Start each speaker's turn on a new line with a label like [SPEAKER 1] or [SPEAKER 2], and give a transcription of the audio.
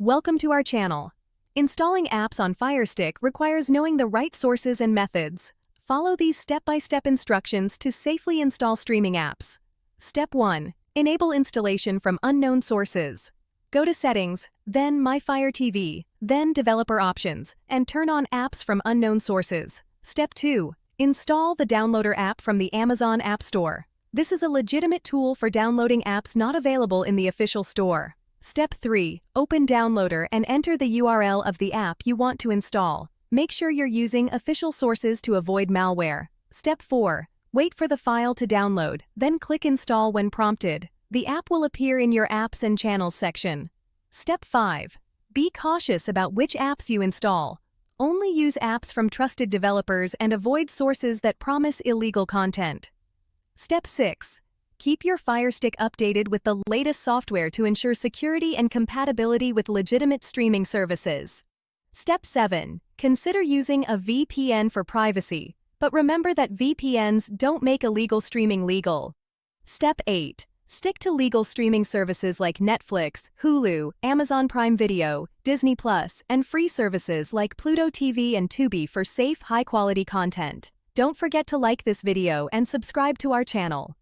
[SPEAKER 1] Welcome to our channel. Installing apps on Firestick requires knowing the right sources and methods. Follow these step-by-step instructions to safely install streaming apps. Step 1. Enable installation from unknown sources. Go to Settings, then My Fire TV, then Developer Options, and turn on Apps from Unknown Sources. Step 2. Install the Downloader app from the Amazon App Store. This is a legitimate tool for downloading apps not available in the official store. Step 3. Open Downloader and enter the URL of the app you want to install. Make sure you're using official sources to avoid malware. Step 4. Wait for the file to download, then click Install when prompted. The app will appear in your Apps and Channels section. Step 5. Be cautious about which apps you install. Only use apps from trusted developers and avoid sources that promise illegal content. Step 6. Keep your Firestick updated with the latest software to ensure security and compatibility with legitimate streaming services. Step 7. Consider using a VPN for privacy, but remember that VPNs don't make illegal streaming legal. Step 8. Stick to legal streaming services like Netflix, Hulu, Amazon Prime Video, Disney+, and free services like Pluto TV and Tubi for safe, high-quality content. Don't forget to like this video and subscribe to our channel.